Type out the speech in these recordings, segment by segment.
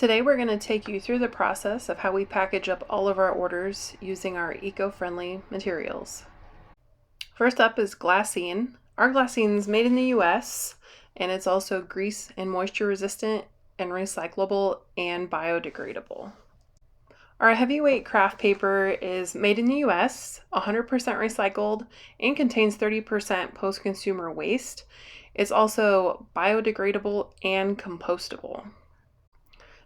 Today we're going to take you through the process of how we package up all of our orders using our eco-friendly materials. First up is glassine. Our glassine is made in the US and it's also grease and moisture resistant and recyclable and biodegradable. Our heavyweight craft paper is made in the US, 100% recycled, and contains 30% post-consumer waste. It's also biodegradable and compostable.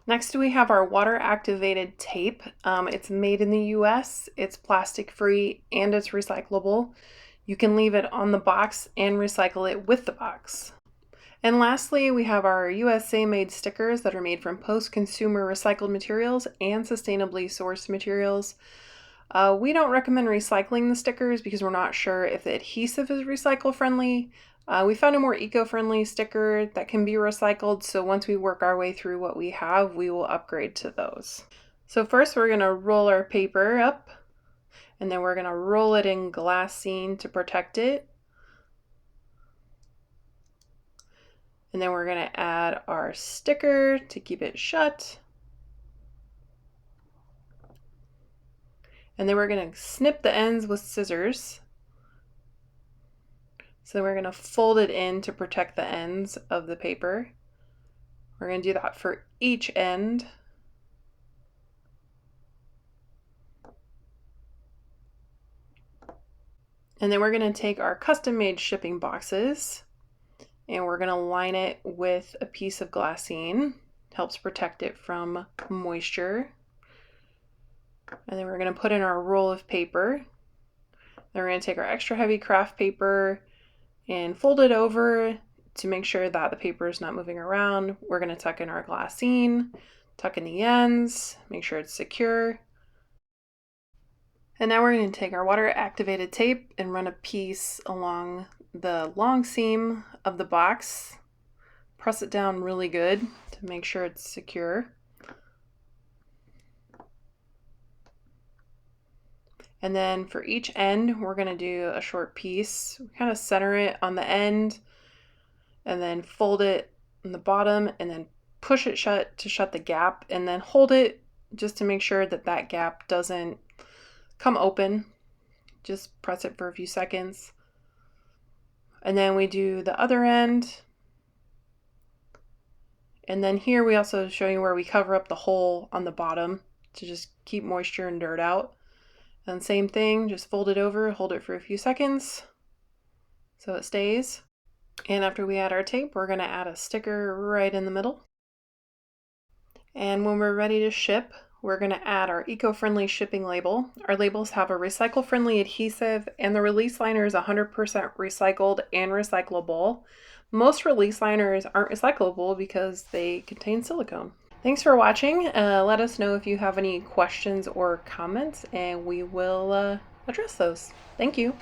Next, we have our water activated tape. It's made in the US, it's plastic free, and it's recyclable. You can leave it on the box and recycle it with the box. And lastly, we have our USA made stickers that are made from post-consumer recycled materials and sustainably sourced materials. We don't recommend recycling the stickers because we're not sure if the adhesive is recycle friendly. We found a more eco-friendly sticker that can be recycled, so once we work our way through what we have, we will upgrade to those. So first we're going to roll our paper up, and then we're going to roll it in glassine to protect it. And then we're going to add our sticker to keep it shut. And then we're going to snip the ends with scissors. So we're going to fold it in to protect the ends of the paper. We're going to do that for each end. And then we're going to take our custom-made shipping boxes and we're going to line it with a piece of glassine. Helps protect it from moisture. And then we're going to put in our roll of paper. Then we're going to take our extra heavy craft paper and fold it over to make sure that the paper is not moving around. We're going to tuck in our glassine, tuck in the ends, make sure it's secure. And now we're going to take our water activated tape and run a piece along the long seam of the box. Press it down really good to make sure it's secure. And then for each end, we're going to do a short piece. Kind of center it on the end and then fold it on the bottom and then push it shut to shut the gap and then hold it just to make sure that that gap doesn't come open. Just press it for a few seconds. And then we do the other end. And then here we also show you where we cover up the hole on the bottom to just keep moisture and dirt out. And same thing, just fold it over, hold it for a few seconds so it stays. And after we add our tape, we're going to add a sticker right in the middle. And when we're ready to ship, we're going to add our eco-friendly shipping label. Our labels have a recycle-friendly adhesive and the release liner is 100% recycled and recyclable. Most release liners aren't recyclable because they contain silicone. Thanks for watching. Let us know if you have any questions or comments and we will address those. Thank you.